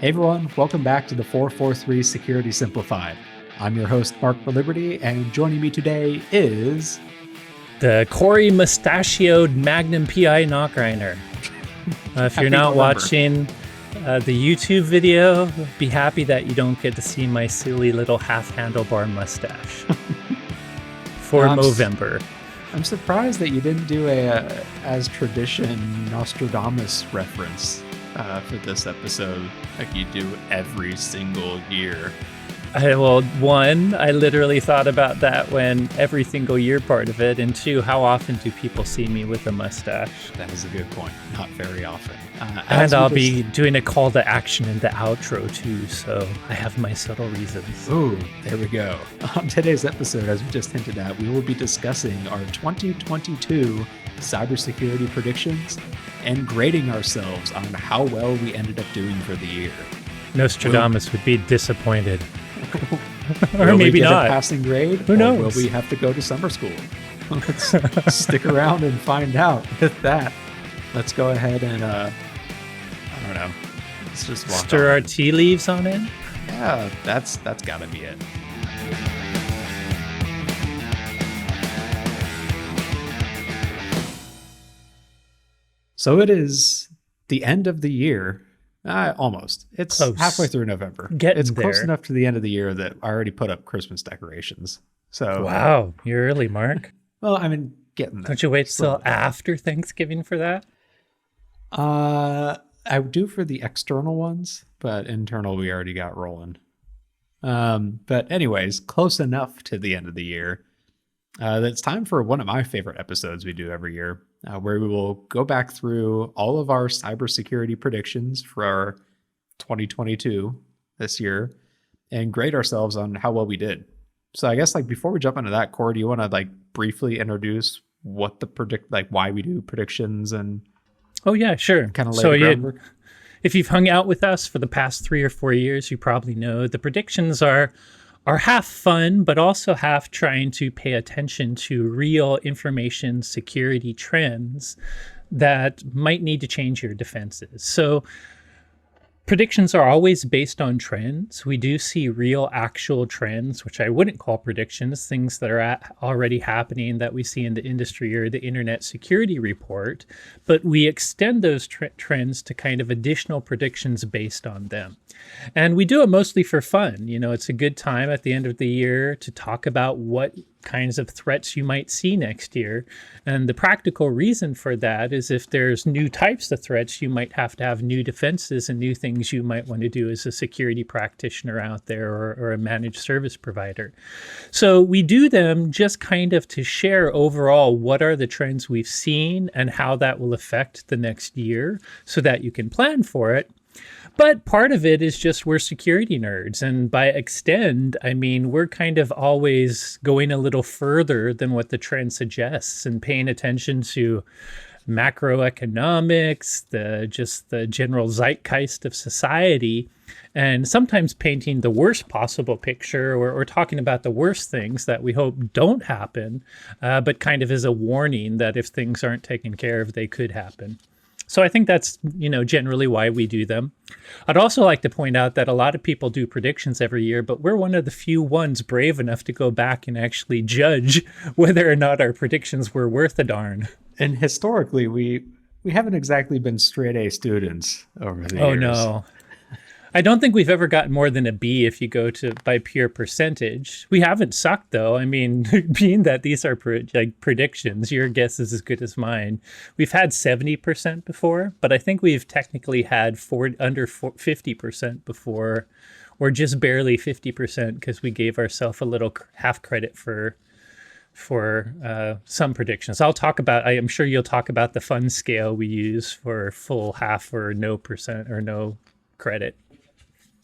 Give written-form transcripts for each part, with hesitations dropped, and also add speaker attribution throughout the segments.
Speaker 1: Hey everyone, welcome back to the 443 Security Simplified. I'm your host, Mark for Liberty, and joining me today is...
Speaker 2: the Corey mustachioed Magnum PI knockgrinder. If you're not watching the YouTube video, be happy that you don't get to see my silly little half handlebar mustache for Movember.
Speaker 1: I'm surprised that you didn't do a as tradition Nostradamus reference for this episode like you do every single year.
Speaker 2: I literally thought about that when every single year part of it, and two, how often do people see me with a mustache?
Speaker 1: That is a good point. Not very often.
Speaker 2: And I'll be doing a call to action in the outro too, so I have my subtle reasons.
Speaker 1: Ooh, there we go. On today's episode, as we just hinted at, we will be discussing our 2022 cybersecurity predictions and grading ourselves on how well we ended up doing for the year.
Speaker 2: Nostradamus would be disappointed.
Speaker 1: Or maybe we get not. A passing grade?
Speaker 2: Who knows?
Speaker 1: Or will we have to go to summer school? Let's stick around and find out. With that, let's go ahead and, I don't know. Let's just
Speaker 2: stir our tea leaves on it?
Speaker 1: Yeah, that's got to be it. So it is the end of the year. Almost. It's close. Halfway through November. It's close enough to the end of the year that I already put up Christmas decorations. So
Speaker 2: wow, you're early, Mark.
Speaker 1: Well, I mean, getting there.
Speaker 2: Don't you wait till after Thanksgiving for that?
Speaker 1: I do for the external ones, but internal we already got rolling. But anyways, close enough to the end of the year. That it's time for one of my favorite episodes we do every year. Where we will go back through all of our cybersecurity predictions for our 2022 this year and grade ourselves on how well we did. So I guess before we jump into that, Corey, do you want to briefly introduce what why we do predictions and?
Speaker 2: Oh yeah, sure.
Speaker 1: Kind of lay the groundwork.
Speaker 2: If you've hung out with us for the past 3 or 4 years, you probably know the predictions are half fun, but also half trying to pay attention to real information security trends that might need to change your defenses. So predictions are always based on trends. We do see real actual trends, which I wouldn't call predictions, things that are already happening that we see in the industry or the Internet Security Report, but we extend those trends to kind of additional predictions based on them. And we do it mostly for fun. You know, it's a good time at the end of the year to talk about what kinds of threats you might see next year. And the practical reason for that is if there's new types of threats, you might have to have new defenses and new things you might want to do as a security practitioner out there or a managed service provider. So we do them just kind of to share overall what are the trends we've seen and how that will affect the next year so that you can plan for it. But part of it is just we're security nerds. And by extend, I mean, we're kind of always going a little further than what the trend suggests and paying attention to macroeconomics, the general zeitgeist of society, and sometimes painting the worst possible picture or talking about the worst things that we hope don't happen, but kind of as a warning that if things aren't taken care of, they could happen. So I think that's, generally why we do them. I'd also like to point out that a lot of people do predictions every year, but we're one of the few ones brave enough to go back and actually judge whether or not our predictions were worth a darn.
Speaker 1: And historically, we haven't exactly been straight A students over the years.
Speaker 2: Oh, no. I don't think we've ever gotten more than a B if you go by pure percentage. We haven't sucked, though. I mean, being that these are predictions, your guess is as good as mine. We've had 70% before, but I think we've technically had under 50% before, or just barely 50% because we gave ourselves a little half credit for some predictions. I am sure you'll talk about the fun scale we use for full, half, or no percent or no credit.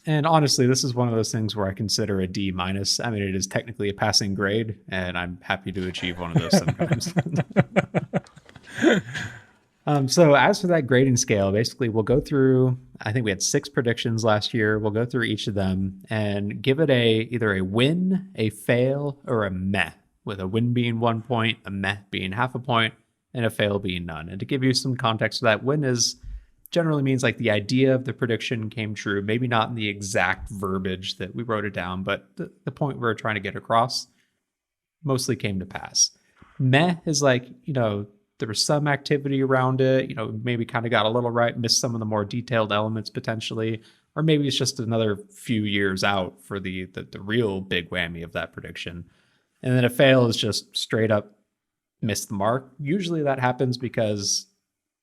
Speaker 1: And honestly, this is one of those things where I consider a D-. I mean, it is technically a passing grade, and I'm happy to achieve one of those sometimes. So as for that grading scale, basically we'll go through, I think we had 6 predictions last year. We'll go through each of them and give it either a win, a fail, or a meh, with a win being 1 point, a meh being half a point, and a fail being none. And to give you some context for that, win is generally means like the idea of the prediction came true, maybe not in the exact verbiage that we wrote it down, but the point we we're trying to get across mostly came to pass. Meh is like, there was some activity around it, maybe kind of got a little right, missed some of the more detailed elements potentially, or maybe it's just another few years out for the real big whammy of that prediction. And then a fail is just straight up miss the mark. Usually that happens because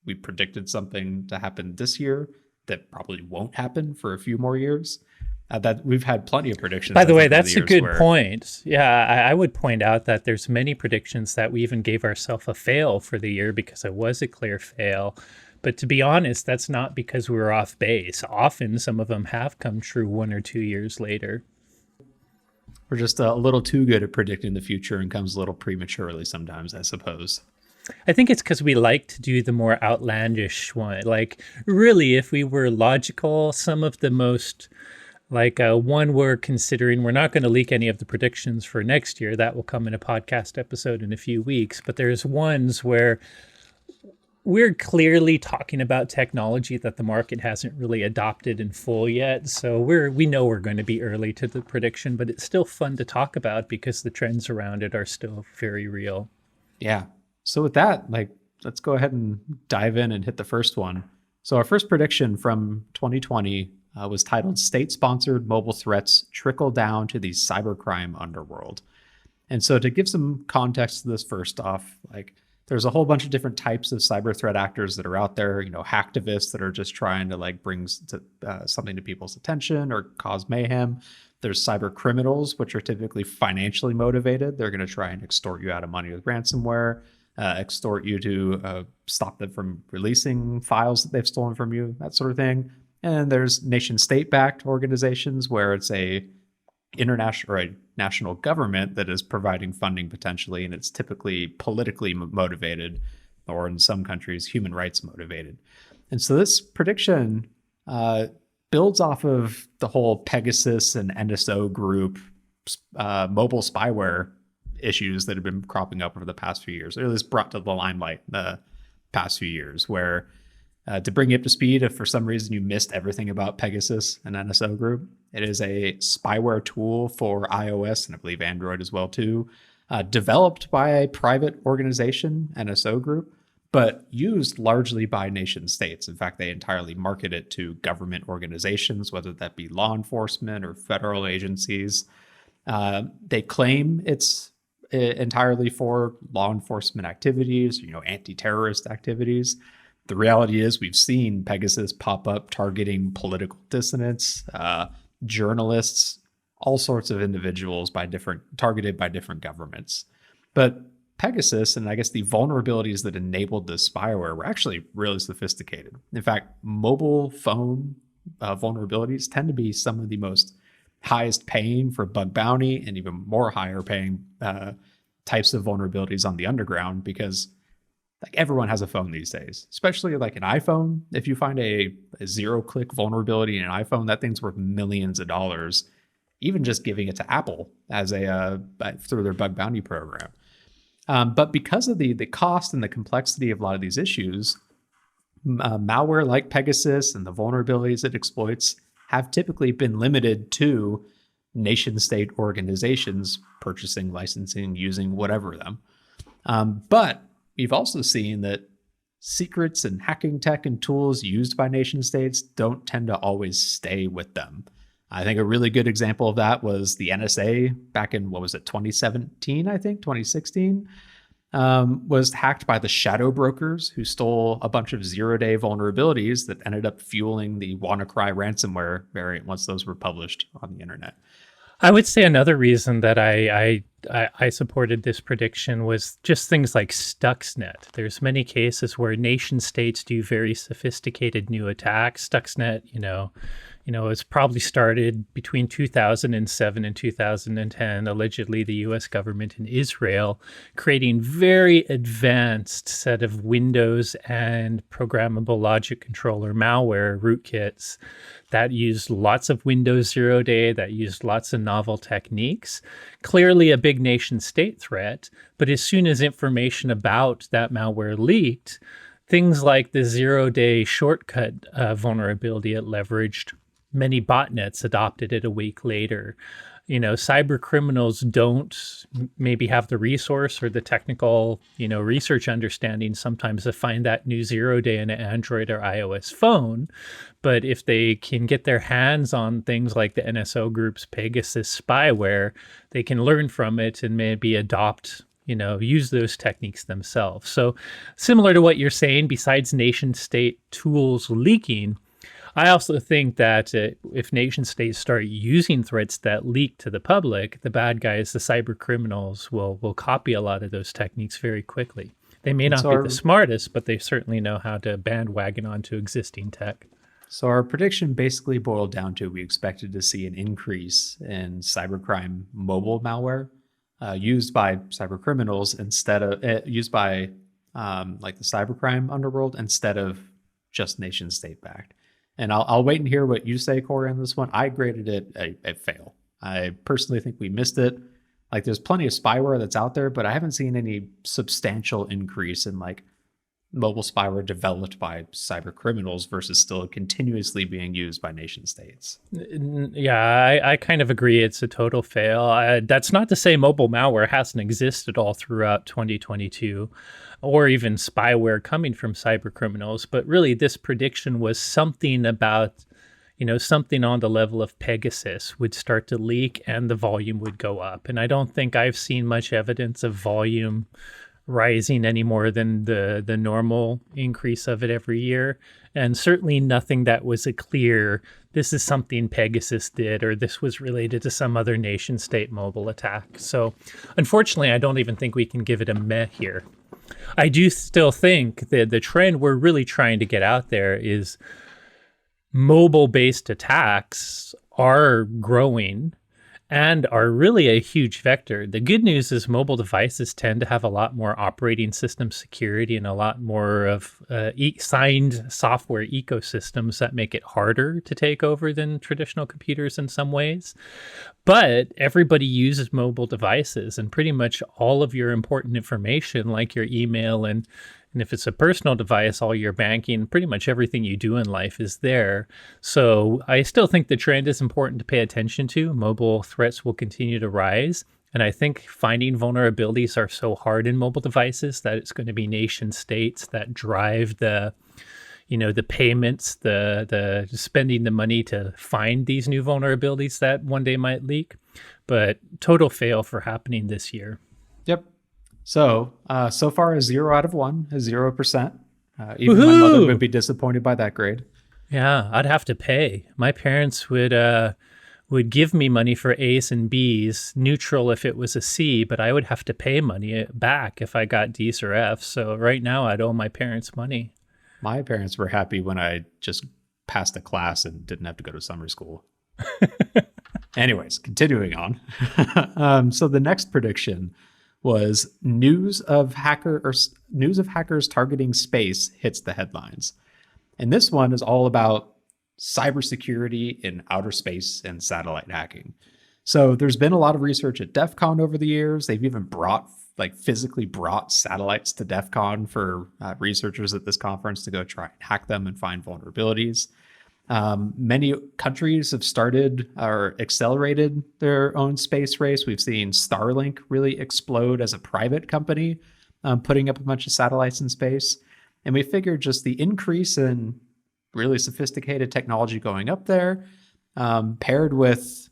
Speaker 1: we predicted something to happen this year that probably won't happen for a few more years. That we've had plenty of predictions.
Speaker 2: By the way, that's a good point. Yeah, I would point out that there's many predictions that we even gave ourselves a fail for the year because it was a clear fail. But to be honest, that's not because we were off base. Often some of them have come true 1 or 2 years later.
Speaker 1: We're just a little too good at predicting the future and comes a little prematurely sometimes, I suppose.
Speaker 2: I think it's because we like to do the more outlandish one. Like, really, if we were logical, some of the most... one we're considering, we're not going to leak any of the predictions for next year. That will come in a podcast episode in a few weeks. But there's ones where we're clearly talking about technology that the market hasn't really adopted in full yet. So we know we're going to be early to the prediction, but it's still fun to talk about because the trends around it are still very real.
Speaker 1: Yeah. So with that, let's go ahead and dive in and hit the first one. So our first prediction from 2020 was titled State-Sponsored Mobile Threats Trickle Down to the Cybercrime Underworld. And so to give some context to this first off, there's a whole bunch of different types of cyber threat actors that are out there, hacktivists that are just trying to bring something to people's attention or cause mayhem. There's cyber criminals, which are typically financially motivated. They're going to try and extort you out of money with ransomware, extort you to stop them from releasing files that they've stolen from you, that sort of thing. And there's nation state backed organizations where it's a international or a national government that is providing funding potentially, and it's typically politically motivated, or in some countries, human rights motivated. And so this prediction builds off of the whole Pegasus and NSO group mobile spyware issues that have been cropping up over the past few years, or at least brought to the limelight the past few years, where to bring you up to speed, if for some reason you missed everything about Pegasus and NSO Group, it is a spyware tool for iOS and I believe Android as well too, developed by a private organization, NSO Group, but used largely by nation states. In fact, they entirely market it to government organizations, whether that be law enforcement or federal agencies. They claim it's entirely for law enforcement activities, anti-terrorist activities. The reality is we've seen Pegasus pop up targeting political dissidents, journalists, all sorts of individuals targeted by different governments. But Pegasus, and I guess the vulnerabilities that enabled this spyware, were actually really sophisticated. In fact, mobile phone vulnerabilities tend to be some of the most highest paying for bug bounty and even more higher paying types of vulnerabilities on the underground, because everyone has a phone these days, especially an iPhone. If you find a 0-click vulnerability in an iPhone, that thing's worth millions of dollars, even just giving it to Apple as through their bug bounty program. But because of the cost and the complexity of a lot of these issues, malware like Pegasus and the vulnerabilities it exploits have typically been limited to nation-state organizations purchasing, licensing, using whatever them. But we've also seen that secrets and hacking tech and tools used by nation states don't tend to always stay with them. I think a really good example of that was the NSA back in, 2017, 2016, was hacked by the shadow brokers who stole a bunch of zero-day vulnerabilities that ended up fueling the WannaCry ransomware variant once those were published on the internet.
Speaker 2: I would say another reason that I supported this prediction was just things like Stuxnet. There's many cases where nation states do very sophisticated new attacks. Stuxnet, it's probably started between 2007 and 2010, allegedly the US government in Israel, creating very advanced set of Windows and programmable logic controller malware rootkits that used lots of Windows zero day, that used lots of novel techniques. Clearly a big nation state threat, but as soon as information about that malware leaked, things like the zero-day shortcut vulnerability it leveraged, many botnets adopted it a week later. Cyber criminals don't maybe have the resource or the technical, research understanding sometimes to find that new zero day in an Android or iOS phone. But if they can get their hands on things like the NSO Group's Pegasus spyware, they can learn from it and maybe adopt, use those techniques themselves. So similar to what you're saying, besides nation state tools leaking, I also think that if nation states start using threats that leak to the public, the bad guys, the cyber criminals, will copy a lot of those techniques very quickly. They may not be the smartest, but they certainly know how to bandwagon onto existing tech.
Speaker 1: So our prediction basically boiled down to we expected to see an increase in cybercrime mobile malware used by cyber criminals instead of used by like the cybercrime underworld instead of just nation state backed. And I'll wait and hear what you say, Corey, on this one. I graded it a fail. I personally think we missed it. Like, there's plenty of spyware that's out there, but I haven't seen any substantial increase in like mobile spyware developed by cyber criminals versus still continuously being used by nation states.
Speaker 2: Yeah, I kind of agree. It's a total fail. That's not to say mobile malware hasn't existed all throughout 2022 or even spyware coming from cyber criminals. But really, this prediction was something about, something on the level of Pegasus would start to leak and the volume would go up. And I don't think I've seen much evidence of volume rising any more than the normal increase of it every year. And certainly nothing that was a clear, this is something Pegasus did, or this was related to some other nation state mobile attack. So unfortunately, I don't even think we can give it a meh here. I do still think that the trend we're really trying to get out there is mobile-based attacks are growing and are really a huge vector. The good news is mobile devices tend to have a lot more operating system security and a lot more of signed software ecosystems that make it harder to take over than traditional computers in some ways. But everybody uses mobile devices, and pretty much all of your important information, like your email and if it's a personal device, all your banking, pretty much everything you do in life is there. So I still think the trend is important to pay attention to. Mobile threats will continue to rise. And I think finding vulnerabilities are so hard in mobile devices that it's going to be nation states that drive the payments, the spending the money to find these new vulnerabilities that one day might leak. But total fail for happening this year.
Speaker 1: Yep. So far a 0 out of 1, a 0%. Even my mother would be disappointed by that grade.
Speaker 2: Yeah, I'd have to pay. My parents would give me money for A's and B's, neutral if it was a C, but I would have to pay money back if I got D's or F's. So right now I'd owe my parents money.
Speaker 1: My parents were happy when I just passed a class and didn't have to go to summer school. Anyways, continuing on. So the next prediction was news of hackers targeting space hits the headlines. And this one is all about cybersecurity in outer space and satellite hacking. So there's been a lot of research at DEF CON over the years. They've even physically brought satellites to DEF CON for researchers at this conference to go try and hack them and find vulnerabilities. Many countries have started or accelerated their own space race. We've seen Starlink really explode as a private company, putting up a bunch of satellites in space. And we figured just the increase in really sophisticated technology going up there, paired with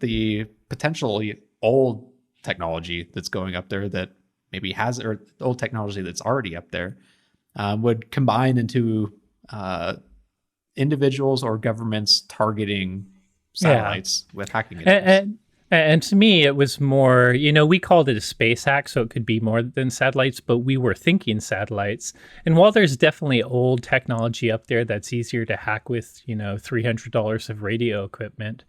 Speaker 1: the potentially old technology that's going up there that maybe has, or old technology that's already up there, would combine into individuals or governments targeting satellites with hacking attempts.
Speaker 2: And to me, it was more, we called it a space hack, so it could be more than satellites, but we were thinking satellites. And while there's definitely old technology up there that's easier to hack with, $300 of radio equipment,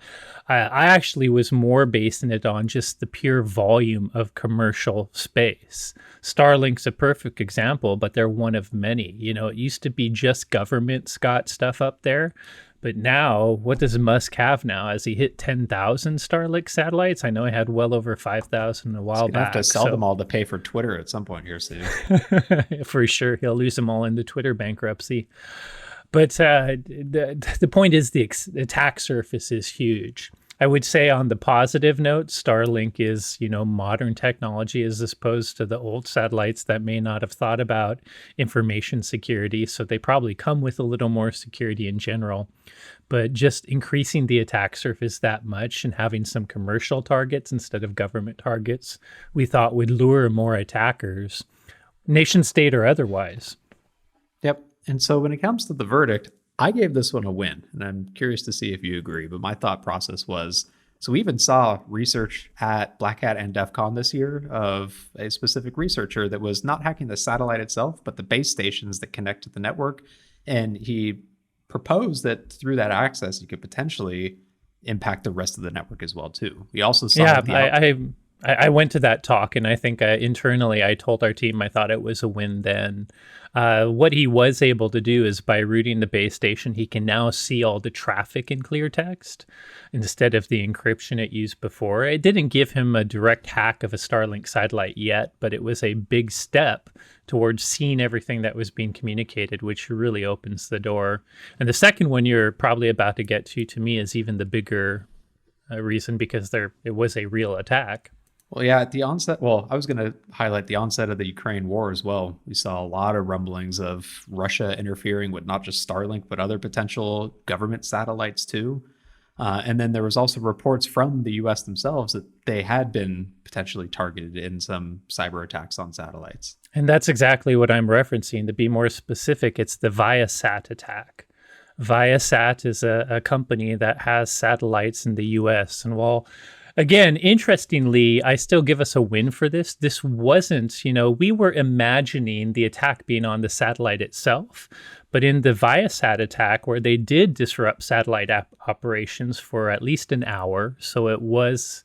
Speaker 2: I actually was more basing it on just the pure volume of commercial space. Starlink's a perfect example, but they're one of many. It used to be just governments got stuff up there. But now, what does Musk have now? Has he hit 10,000 Starlink satellites? I know he had well over 5,000 a
Speaker 1: He's
Speaker 2: while
Speaker 1: gonna have to
Speaker 2: back.
Speaker 1: sell them all to pay for Twitter at some point here soon.
Speaker 2: For sure, he'll lose them all into Twitter bankruptcy. But the point is the attack surface is huge. I would say on the positive note, Starlink is, modern technology as opposed to the old satellites that may not have thought about information security. So they probably come with a little more security in general. But just increasing the attack surface that much and having some commercial targets instead of government targets, we thought would lure more attackers, nation state or otherwise.
Speaker 1: Yep. And so when it comes to the verdict, I gave this one a win, and I'm curious to see if you agree. But my thought process was, so we even saw research at Black Hat and DEF CON this year of a specific researcher that was not hacking the satellite itself, but the base stations that connect to the network. And he proposed that through that access, you could potentially impact the rest of the network as well, too. We also saw
Speaker 2: I went to that talk, and I think internally I told our team I thought it was a win then. What he was able to do is by routing the base station, he can now see all the traffic in clear text instead of the encryption it used before. It didn't give him a direct hack of a Starlink satellite yet, but it was a big step towards seeing everything that was being communicated, which really opens the door. And the second one you're probably about to get to me, is even the bigger reason, because it was a real attack.
Speaker 1: Well, yeah, at the onset, I was going to highlight the onset of the Ukraine war as well. We saw a lot of rumblings of Russia interfering with not just Starlink, but other potential government satellites too. And then there was also reports from the US themselves that they had been potentially targeted in some cyber attacks on satellites.
Speaker 2: And that's exactly what I'm referencing. To be more specific, it's the Viasat attack. Viasat is a company that has satellites in the US. And while, again, interestingly, I still give us a win for this. This wasn't, we were imagining the attack being on the satellite itself. But in the Viasat attack, where they did disrupt satellite operations for at least an hour, so it was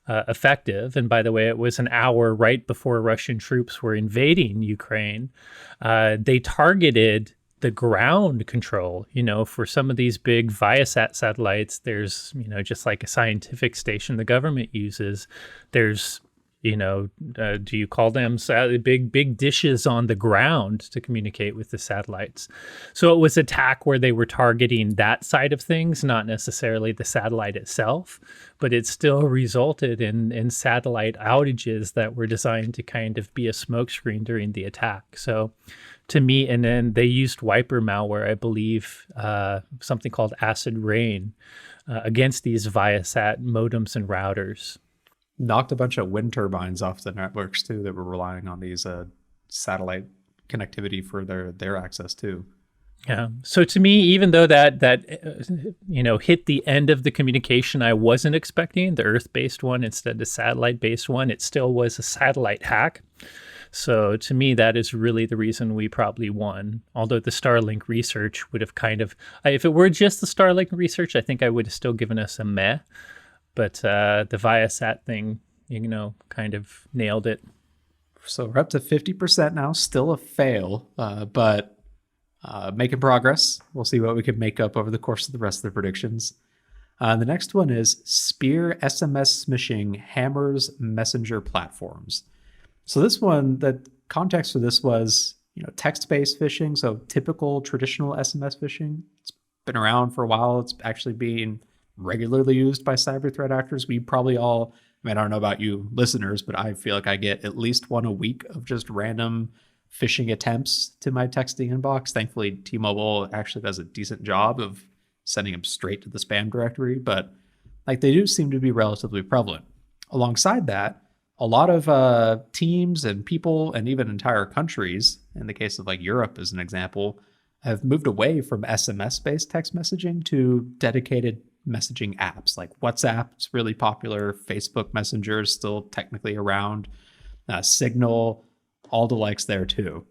Speaker 2: effective. And by the way, it was an hour right before Russian troops were invading Ukraine. They targeted the ground control, for some of these big Viasat satellites. There's, just like a scientific station the government uses, there's, do you call them big dishes on the ground to communicate with the satellites? So it was an attack where they were targeting that side of things, not necessarily the satellite itself, but it still resulted in satellite outages that were designed to kind of be a smokescreen during the attack. So to me, and then they used wiper malware, I believe, something called acid rain, against these Viasat modems and routers.
Speaker 1: Knocked a bunch of wind turbines off the networks too that were relying on these satellite connectivity for their access too.
Speaker 2: Yeah. So to me, even though that hit the end of the communication I wasn't expecting, the Earth-based one instead of the satellite-based one, it still was a satellite hack. So to me, that is really the reason we probably won. Although the Starlink research would have if it were just the Starlink research, I think I would have still given us a meh. But the Viasat thing, kind of nailed it.
Speaker 1: So we're up to 50% now, still a fail, but making progress. We'll see what we can make up over the course of the rest of the predictions. The next one is Spear SMS smishing hammers messenger platforms. So this one, the context for this was, text-based phishing. So typical traditional SMS phishing. It's been around for a while. It's actually being regularly used by cyber threat actors. We probably all, I don't know about you listeners, but I feel like I get at least one a week of just random phishing attempts to my texting inbox. Thankfully, T-Mobile actually does a decent job of sending them straight to the spam directory, but they do seem to be relatively prevalent. Alongside that, a lot of teams and people and even entire countries, in the case of Europe as an example, have moved away from SMS-based text messaging to dedicated messaging apps. Like WhatsApp's really popular, Facebook Messenger is still technically around, Signal, all the likes there too.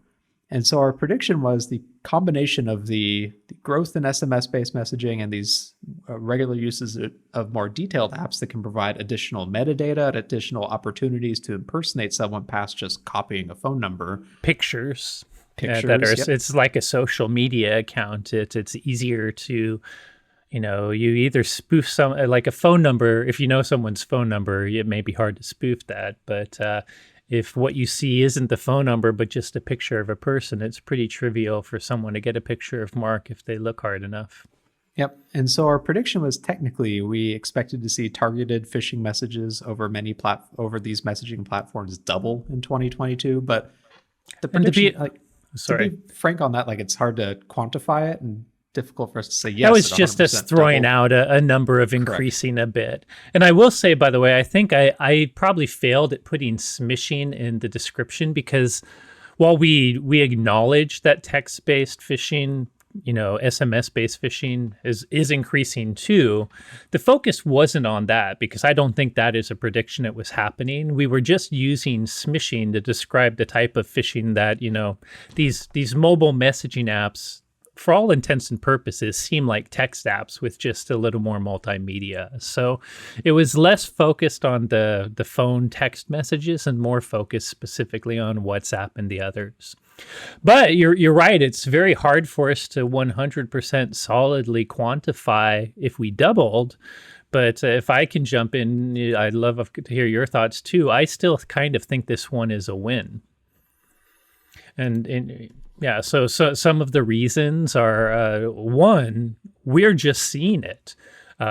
Speaker 1: And so our prediction was the combination of the growth in SMS-based messaging and these regular uses of more detailed apps that can provide additional metadata and additional opportunities to impersonate someone past just copying a phone number.
Speaker 2: Pictures.
Speaker 1: Yep.
Speaker 2: It's like a social media account. It's easier to you either spoof some like a phone number. If you know someone's phone number, it may be hard to spoof that. But if what you see isn't the phone number, but just a picture of a person, it's pretty trivial for someone to get a picture of Mark if they look hard enough.
Speaker 1: Yep. And so our prediction was technically we expected to see targeted phishing messages over over these messaging platforms double in 2022. But the prediction, to be frank on that, like it's hard to quantify it and difficult for us to say yes.
Speaker 2: That was just us throwing out a number of increasing a bit. And I will say, by the way, I think I probably failed at putting smishing in the description, because while we acknowledge that text-based phishing, SMS-based phishing is increasing too, the focus wasn't on that, because I don't think that is a prediction it was happening. We were just using smishing to describe the type of phishing that, these mobile messaging apps, for all intents and purposes, seem like text apps with just a little more multimedia. So it was less focused on the phone text messages and more focused specifically on WhatsApp and the others. But you're right. It's very hard for us to 100% solidly quantify if we doubled. But if I can jump in, I'd love to hear your thoughts too. I still kind of think this one is a win. And yeah, so some of the reasons are, one, we're just seeing it.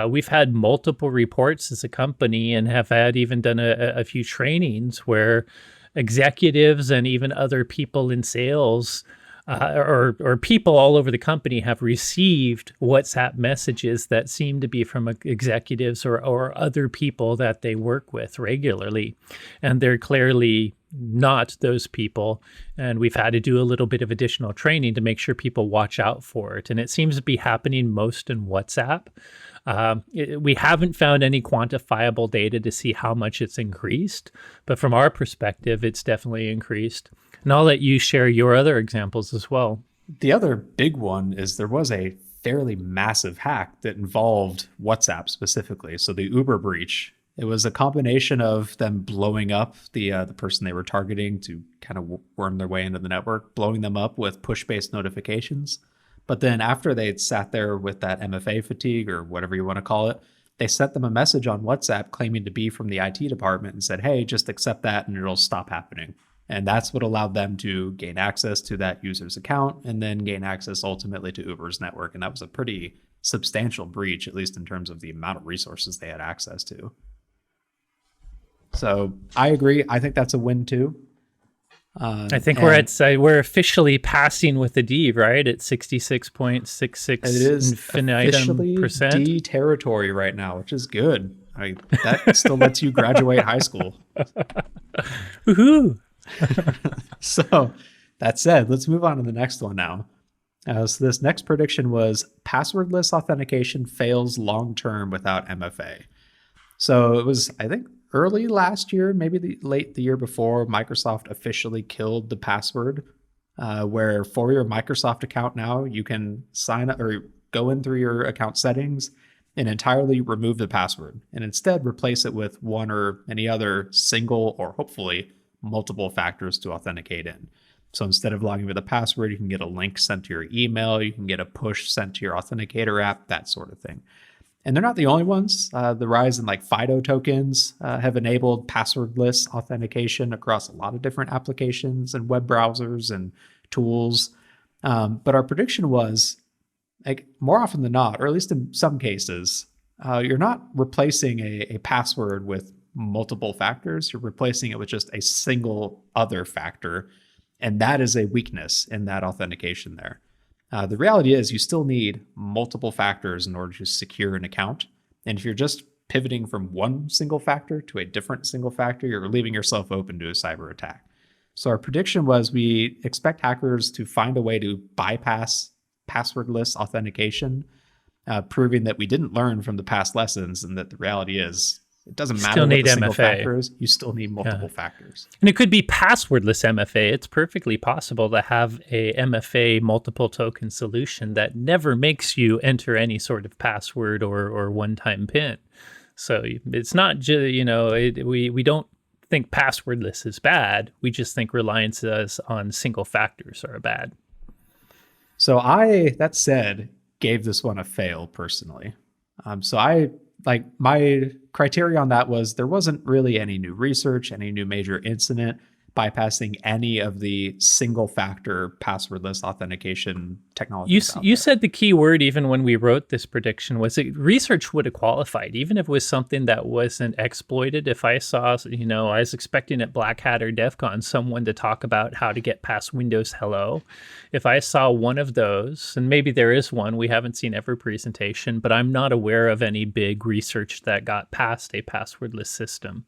Speaker 2: We've had multiple reports as a company and have even done a few trainings where executives and even other people in sales or people all over the company have received WhatsApp messages that seem to be from executives or other people that they work with regularly. And they're clearly not those people. And we've had to do a little bit of additional training to make sure people watch out for it. And it seems to be happening most in WhatsApp. We haven't found any quantifiable data to see how much it's increased, but from our perspective, it's definitely increased. And I'll let you share your other examples as well.
Speaker 1: The other big one is there was a fairly massive hack that involved WhatsApp specifically. So the Uber breach, it was a combination of them blowing up the person they were targeting to kind of worm their way into the network, blowing them up with push-based notifications. But then after they'd sat there with that MFA fatigue or whatever you want to call it, they sent them a message on WhatsApp claiming to be from the IT department and said, hey, just accept that and it'll stop happening. And that's what allowed them to gain access to that user's account and then gain access ultimately to Uber's network. And that was a pretty substantial breach, at least in terms of the amount of resources they had access to. So I agree. I think that's a win too.
Speaker 2: I think we're officially passing with the D, right? At 66.66
Speaker 1: it is
Speaker 2: infinitum percent.
Speaker 1: D territory right now, which is good. That still lets you graduate high school.
Speaker 2: Woohoo!
Speaker 1: So that said, let's move on to the next one now. So this next prediction was passwordless authentication fails long-term without MFA. So it was, I think, early last year, maybe late the year before, Microsoft officially killed the password, where for your Microsoft account now, you can sign up or go in through your account settings and entirely remove the password and instead replace it with one or any other single or hopefully multiple factors to authenticate in. So instead of logging with a password, you can get a link sent to your email, you can get a push sent to your authenticator app, that sort of thing. And they're not the only ones. The rise in like FIDO tokens have enabled passwordless authentication across a lot of different applications and web browsers and tools. But our prediction was, like, more often than not, or at least in some cases, you're not replacing a password with multiple factors. You're replacing it with just a single other factor. And that is a weakness in that authentication there. The reality is you still need multiple factors in order to secure an account. And if you're just pivoting from one single factor to a different single factor, you're leaving yourself open to a cyber attack. So our prediction was we expect hackers to find a way to bypass passwordless authentication, proving that we didn't learn from the past lessons and that the reality is it doesn't matter what the single factor is, you still need multiple factors.
Speaker 2: And it could be passwordless MFA. It's perfectly possible to have a MFA multiple token solution that never makes you enter any sort of password or one-time PIN. So it's not just, we don't think passwordless is bad. We just think reliance on single factors are bad.
Speaker 1: So that said, gave this one a fail personally. So I like my criteria on that was there wasn't really any new research, any new major incident bypassing any of the single factor passwordless authentication technologies out
Speaker 2: You
Speaker 1: there.
Speaker 2: said the key word even when we wrote this prediction was that research would have qualified, even if it was something that wasn't exploited. If I saw, I was expecting at Black Hat or DEF CON someone to talk about how to get past Windows Hello. If I saw one of those, and maybe there is one, we haven't seen every presentation, but I'm not aware of any big research that got past a passwordless system.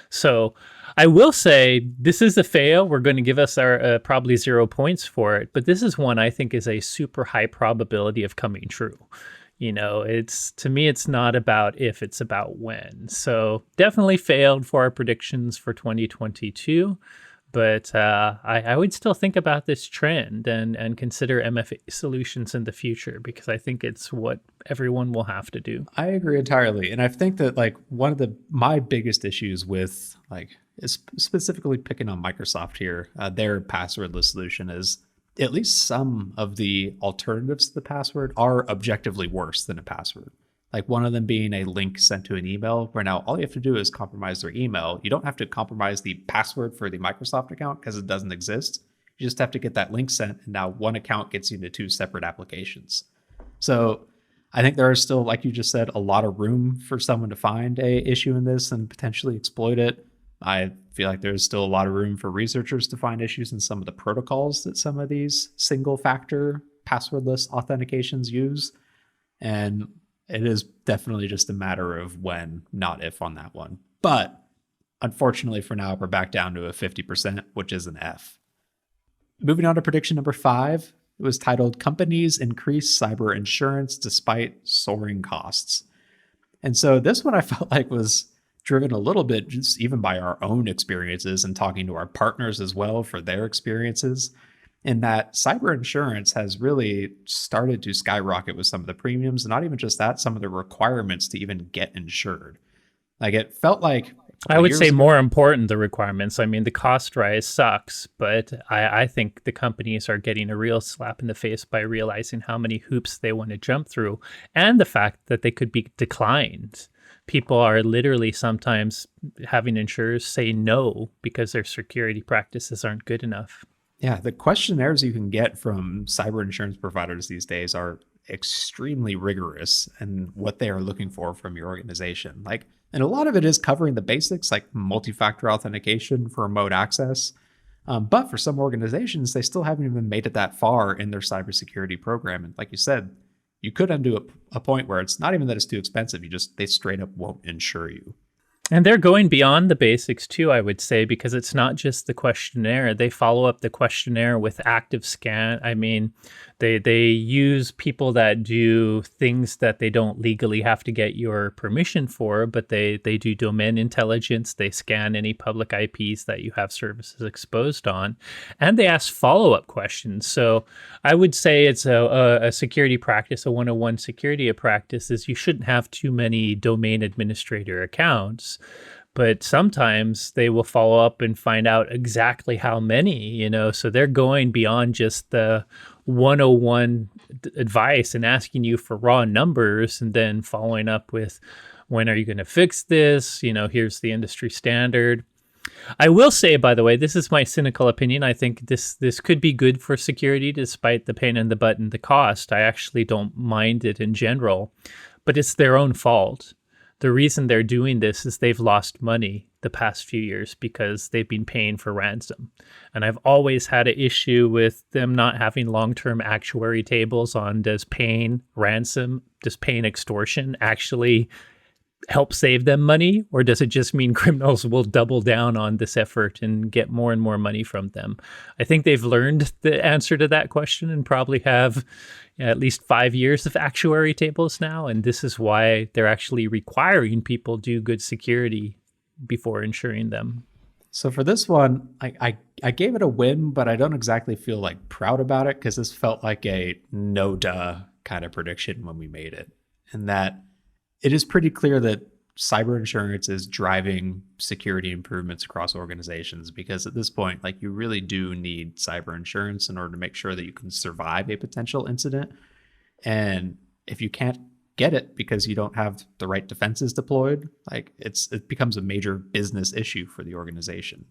Speaker 2: So I will say this is a fail. We're going to give us our probably 0 points for it, but this is one I think is a super high probability of coming true. To me, it's not about if, it's about when. So definitely failed for our predictions for 2022. But I would still think about this trend and consider MFA solutions in the future, because I think it's what everyone will have to do.
Speaker 1: I agree entirely. And I think that like one of my biggest issues with like is specifically picking on Microsoft here, their passwordless solution is at least some of the alternatives to the password are objectively worse than a password. Like one of them being a link sent to an email where now all you have to do is compromise their email. You don't have to compromise the password for the Microsoft account because it doesn't exist. You just have to get that link sent, and now one account gets you into two separate applications. So I think there is still, like you just said, a lot of room for someone to find a issue in this and potentially exploit it. I feel like there's still a lot of room for researchers to find issues in some of the protocols that some of these single factor passwordless authentications use. And it is definitely just a matter of when, not if on that one. But unfortunately for now, we're back down to a 50%, which is an F. Moving on to prediction number 5, it was titled Companies Increase Cyber Insurance Despite Soaring Costs. And so this one I felt like was driven a little bit just even by our own experiences and talking to our partners as well for their experiences, in that cyber insurance has really started to skyrocket with some of the premiums, and not even just that, some of the requirements to even get insured. Like it felt like
Speaker 2: I would say more important, the requirements. I mean, the cost rise sucks, but I think the companies are getting a real slap in the face by realizing how many hoops they want to jump through, and the fact that they could be declined. People are literally sometimes having insurers say no because their security practices aren't good enough.
Speaker 1: Yeah, the questionnaires you can get from cyber insurance providers these days are extremely rigorous in what they are looking for from your organization. Like, and a lot of it is covering the basics like multi-factor authentication for remote access. But for some organizations, they still haven't even made it that far in their cybersecurity program. And like you said, you could undo a point where it's not even that it's too expensive. They straight up won't insure you.
Speaker 2: And they're going beyond the basics too, I would say, because it's not just the questionnaire. They follow up the questionnaire with active scan. I mean, they use people that do things that they don't legally have to get your permission for, but they do domain intelligence. They scan any public IPs that you have services exposed on, and they ask follow-up questions. So I would say it's a security practice, a 101 security practice is you shouldn't have too many domain administrator accounts. But sometimes they will follow up and find out exactly how many, so they're going beyond just the 101 advice and asking you for raw numbers and then following up with, when are you going to fix this? Here's the industry standard. I will say, by the way, this is my cynical opinion. I think this could be good for security despite the pain in the butt and the cost. I actually don't mind it in general, but it's their own fault. The reason they're doing this is they've lost money the past few years because they've been paying for ransom. And I've always had an issue with them not having long-term actuary tables on does paying extortion actually help save them money, or does it just mean criminals will double down on this effort and get more and more money from them? I think they've learned the answer to that question and probably have at least 5 years of actuary tables now, and this is why they're actually requiring people do good security before insuring them.
Speaker 1: So for this one, I gave it a win, but I don't exactly feel like proud about it because this felt like a no duh kind of prediction when we made it, and that it is pretty clear that cyber insurance is driving security improvements across organizations, because at this point, like, you really do need cyber insurance in order to make sure that you can survive a potential incident. And if you can't get it because you don't have the right defenses deployed, like it becomes a major business issue for the organization.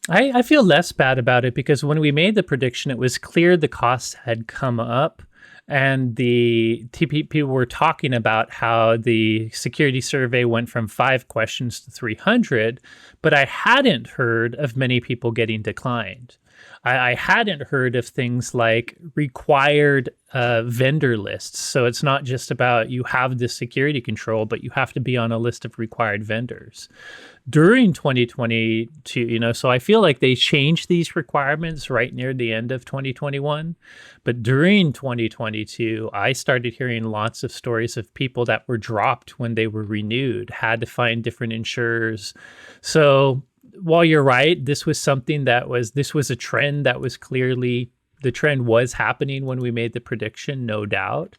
Speaker 2: I feel less bad about it because when we made the prediction, it was clear the costs had come up. And the people were talking about how the security survey went from 5 questions to 300, but I hadn't heard of many people getting declined. I hadn't heard of things like required vendor lists. So it's not just about you have this security control, but you have to be on a list of required vendors. During 2022, so I feel like they changed these requirements right near the end of 2021. But during 2022, I started hearing lots of stories of people that were dropped when they were renewed, had to find different insurers. So while you're right, this was a trend that was clearly, the trend was happening when we made the prediction, no doubt.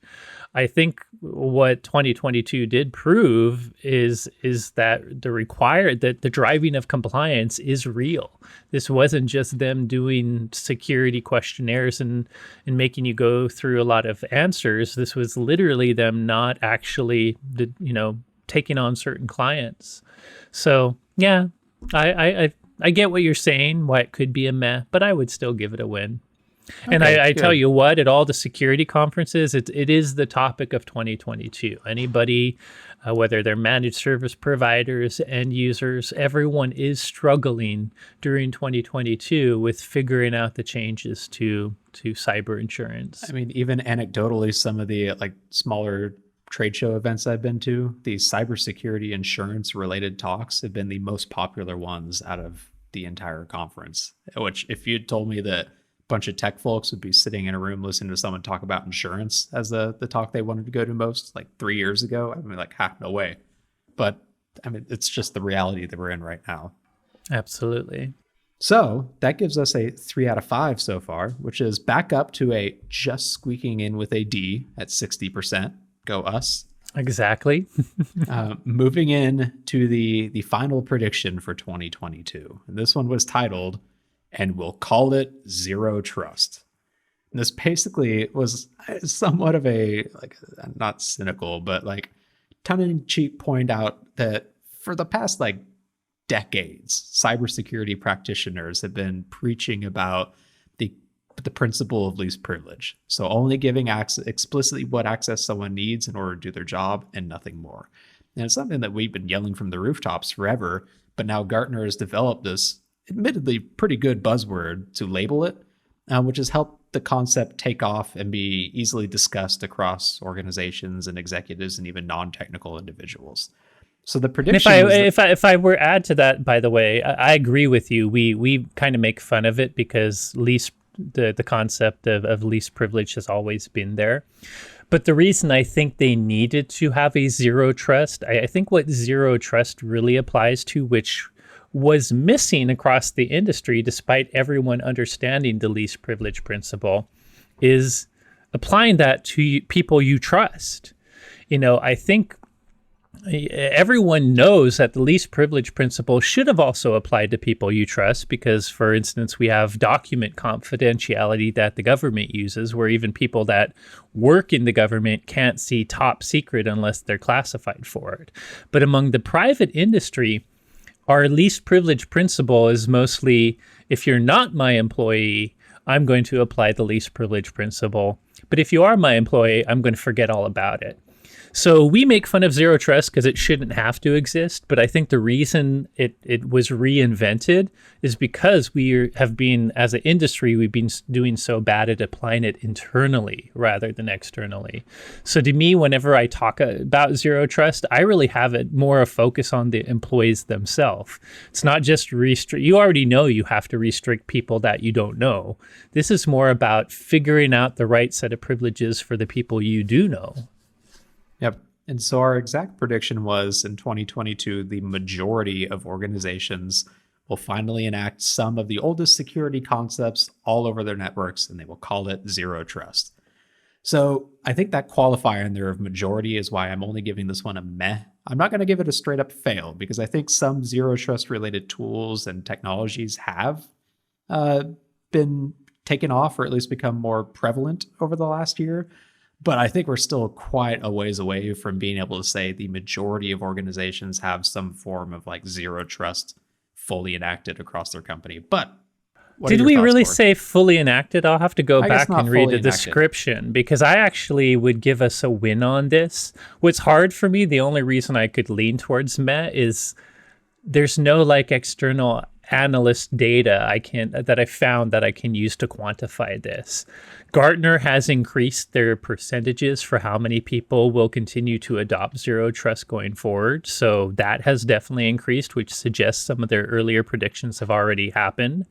Speaker 2: I think what 2022 did prove is that the driving of compliance is real. This wasn't just them doing security questionnaires and making you go through a lot of answers. This was literally them not actually, taking on certain clients. So yeah, I get what you're saying, why it could be a meh, but I would still give it a win. Okay, and I tell you what, at all the security conferences, it is the topic of 2022. Anybody, whether they're managed service providers, end users, everyone is struggling during 2022 with figuring out the changes to cyber insurance.
Speaker 1: I mean, even anecdotally, some of the smaller trade show events I've been to, these cybersecurity insurance related talks have been the most popular ones out of the entire conference. Which, if you'd told me that bunch of tech folks would be sitting in a room listening to someone talk about insurance as the talk they wanted to go to most 3 years ago, I mean, no way. But I mean, it's just the reality that we're in right now.
Speaker 2: Absolutely.
Speaker 1: So that gives us a 3 out of 5 so far, which is back up to a just squeaking in with a D at 60%. Go us.
Speaker 2: Exactly.
Speaker 1: Moving in to the final prediction for 2022. And this one was titled, "And we'll call it zero trust." And this basically was somewhat of a, not cynical, but tongue-in-cheek point out that for the past decades, cybersecurity practitioners have been preaching about the principle of least privilege. So only giving explicitly what access someone needs in order to do their job and nothing more. And it's something that we've been yelling from the rooftops forever, but now Gartner has developed this admittedly pretty good buzzword to label it, which has helped the concept take off and be easily discussed across organizations and executives and even non-technical individuals. So the prediction.
Speaker 2: If I were to add to that, by the way, I agree with you. We kind of make fun of it because the concept of least privilege has always been there. But the reason I think they needed to have a zero trust, I think what zero trust really applies to, which was missing across the industry despite everyone understanding the least privilege principle, is applying that to people you trust. I think everyone knows that the least privilege principle should have also applied to people you trust because, for instance, we have document confidentiality that the government uses, where even people that work in the government can't see top secret unless they're classified for it. But among the private industry, our least privilege principle is mostly, if you're not my employee, I'm going to apply the least privilege principle. But if you are my employee, I'm going to forget all about it. So we make fun of zero trust because it shouldn't have to exist. But I think the reason it was reinvented is because we have been, as an industry, we've been doing so bad at applying it internally rather than externally. So to me, whenever I talk about zero trust, I really have it more a focus on the employees themselves. It's not just restrict. You already know you have to restrict people that you don't know. This is more about figuring out the right set of privileges for the people you do know.
Speaker 1: Yep. And so our exact prediction was in 2022, the majority of organizations will finally enact some of the oldest security concepts all over their networks, and they will call it zero trust. So I think that qualifier in there of majority is why I'm only giving this one a meh. I'm not going to give it a straight up fail because I think some zero trust related tools and technologies have been taken off or at least become more prevalent over the last year. But I think we're still quite a ways away from being able to say the majority of organizations have some form of like zero trust fully enacted across their company. But what are
Speaker 2: Did
Speaker 1: your
Speaker 2: we
Speaker 1: thoughts,
Speaker 2: really
Speaker 1: Corey?
Speaker 2: say fully enacted? I'll have to go
Speaker 1: I guess
Speaker 2: back
Speaker 1: not
Speaker 2: and read
Speaker 1: fully
Speaker 2: the
Speaker 1: enacted.
Speaker 2: description because I actually would give us a win on this. What's hard for me, the only reason I could lean towards Met is there's no like external analyst data I found that I can use to quantify this. Gartner has increased their percentages for how many people will continue to adopt zero trust going forward. So that has definitely increased, which suggests some of their earlier predictions have already happened.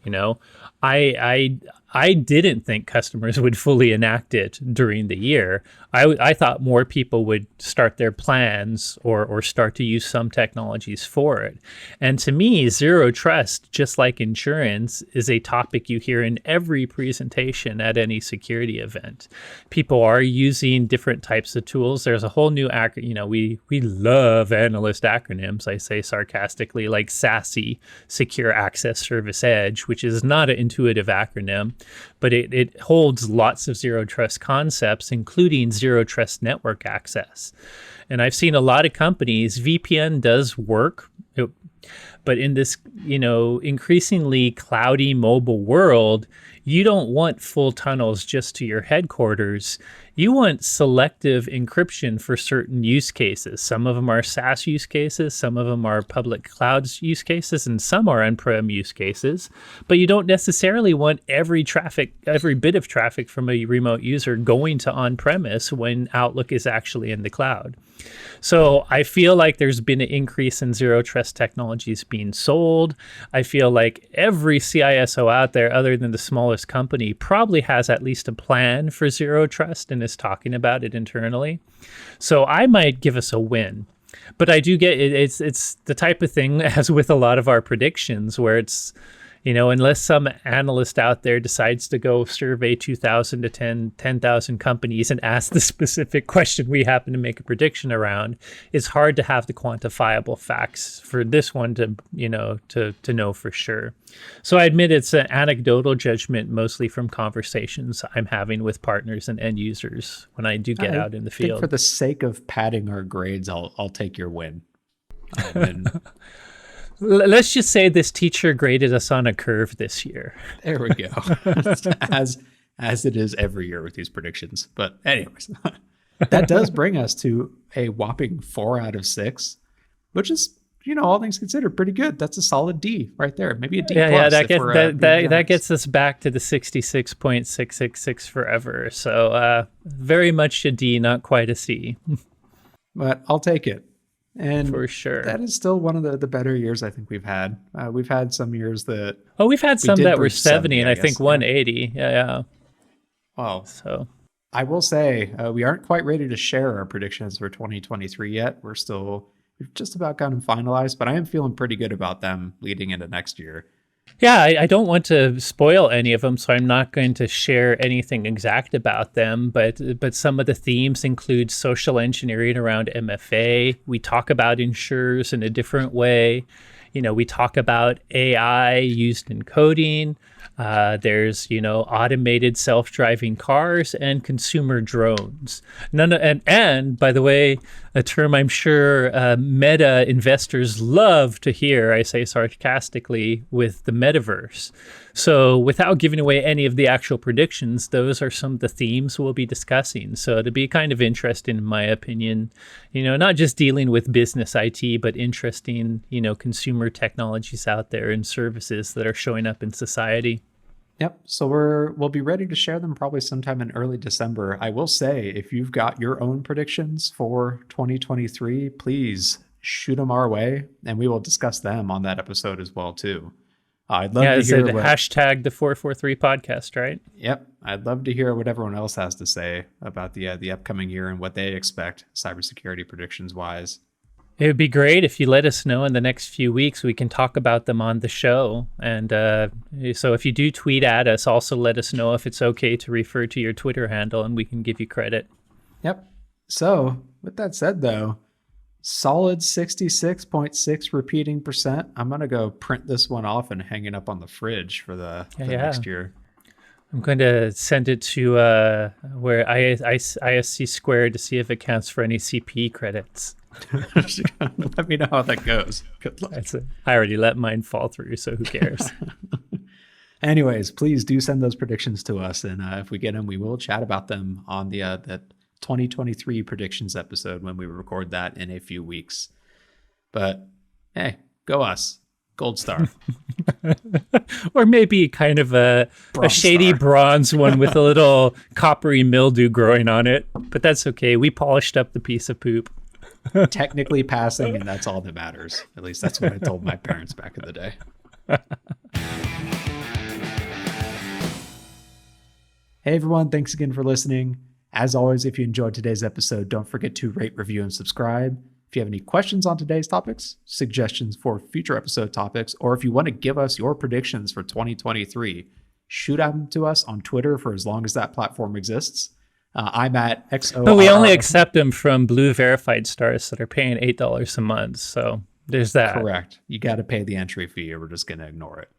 Speaker 2: You know, I didn't think customers would fully enact it during the year. I thought more people would start their plans or start to use some technologies for it. And to me, zero trust, just like insurance, is a topic you hear in every presentation at any security event. People are using different types of tools. There's a whole new we love analyst acronyms, I say sarcastically, like SASE, Secure Access Service Edge, which is not an intuitive acronym, but it holds lots of zero trust concepts, including zero trust network access. And I've seen a lot of companies, VPN does work, but in this, increasingly cloudy mobile world, you don't want full tunnels just to your headquarters. You want selective encryption for certain use cases. Some of them are SaaS use cases, some of them are public clouds use cases, and some are on-prem use cases. But you don't necessarily want every bit of traffic from a remote user going to on-premise when Outlook is actually in the cloud. So I feel like there's been an increase in zero trust technologies being sold. I feel like every CISO out there, other than the smallest company, probably has at least a plan for zero trust and is talking about it internally. So I might give us a win. But I do get it. It's the type of thing, as with a lot of our predictions, where it's, unless some analyst out there decides to go survey 2,000 to 10,000 companies and ask the specific question we happen to make a prediction around, it's hard to have the quantifiable facts for this one to know for sure. So I admit it's an anecdotal judgment, mostly from conversations I'm having with partners and end users when I do get out in the field.
Speaker 1: I think for the sake of padding our grades, I'll take your win.
Speaker 2: Let's just say this teacher graded us on a curve this year.
Speaker 1: There we go. as it is every year with these predictions. But anyways, that does bring us to a whopping 4 out of 6, which is, all things considered, pretty good. That's a solid D right there. Maybe a D plus.
Speaker 2: Yeah, that gets us back to the 66.666 forever. So very much a D, not quite a C.
Speaker 1: But I'll take it. And
Speaker 2: for sure,
Speaker 1: that is still one of the better years I think we've had. We've had some years that...
Speaker 2: we've had some that were 70 and I think 180. Yeah.
Speaker 1: Wow.
Speaker 2: So
Speaker 1: I will say we aren't quite ready to share our predictions for 2023 yet. We've just about got them finalized, but I am feeling pretty good about them leading into next year.
Speaker 2: Yeah, I don't want to spoil any of them, so I'm not going to share anything exact about them. But some of the themes include social engineering around MFA. We talk about insurers in a different way. We talk about AI used in coding. There's, automated self-driving cars and consumer drones. And by the way, a term I'm sure meta investors love to hear, I say sarcastically, with the metaverse. So without giving away any of the actual predictions, those are some of the themes we'll be discussing. So it'll be kind of interesting, in my opinion, not just dealing with business IT, but interesting, consumer technologies out there and services that are showing up in society.
Speaker 1: Yep. So we'll be ready to share them probably sometime in early December. I will say, if you've got your own predictions for 2023, please shoot them our way, and we will discuss them on that episode as well too. I'd love to hear
Speaker 2: hashtag the 443 podcast, right?
Speaker 1: Yep. I'd love to hear what everyone else has to say about the upcoming year and what they expect cybersecurity predictions wise.
Speaker 2: It would be great if you let us know in the next few weeks. We can talk about them on the show. And so if you do tweet at us, also let us know if it's okay to refer to your Twitter handle and we can give you credit.
Speaker 1: Yep. So with that said, though, solid 66.6 repeating percent. I'm going to go print this one off and hang it up on the fridge for the next year.
Speaker 2: I'm going to send it to where ISC squared to see if it counts for any CPE credits.
Speaker 1: Let me know how that goes. Good luck.
Speaker 2: I already let mine fall through, so who cares?
Speaker 1: Anyways, please do send those predictions to us, and if we get them, we will chat about them on the 2023 predictions episode when we record that in a few weeks. But hey, go us. Gold star.
Speaker 2: Or maybe kind of a shady bronze one with a little coppery mildew growing on it. But that's okay. We polished up the piece of poop.
Speaker 1: Technically passing, and that's all that matters. At least that's what I told my parents back in the day. Hey everyone, thanks again for listening. As always, if you enjoyed today's episode, don't forget to rate, review, and subscribe. If you have any questions on today's topics, suggestions for future episode topics, or if you want to give us your predictions for 2023, shoot them to us on Twitter for as long as that platform exists. I'm at XO.
Speaker 2: But we only accept them from blue verified stars that are paying $8 a month. So there's that.
Speaker 1: Correct. You got to pay the entry fee, or we're just going to ignore it.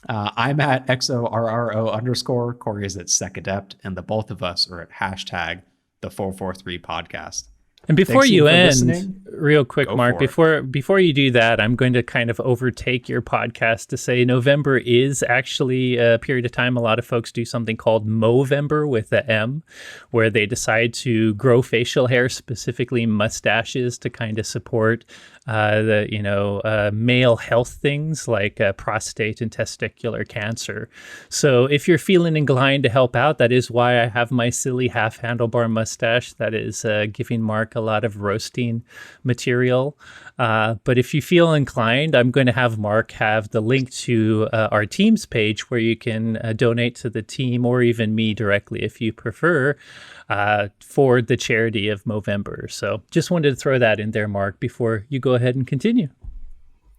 Speaker 1: I'm at XORRO_. Corey is at SecAdept, and the both of us are at hashtag the 443 podcast.
Speaker 2: And before you end,
Speaker 1: listening.
Speaker 2: Real quick, Mark, before you do that, I'm going to kind of overtake your podcast to say November is actually a period of time a lot of folks do something called Movember with the M, where they decide to grow facial hair, specifically mustaches, to kind of support male health things like prostate and testicular cancer. So if you're feeling inclined to help out, that is why I have my silly half handlebar mustache that is giving Mark a lot of roasting material. But if you feel inclined, I'm going to have Mark have the link to our team's page where you can donate to the team, or even me directly if you prefer, for the charity of Movember. So just wanted to throw that in there, Mark, before you go ahead and continue.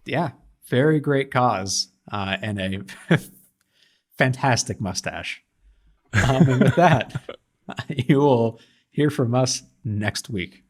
Speaker 1: Yeah, very great cause, and a fantastic mustache. And with that, you will hear from us next week.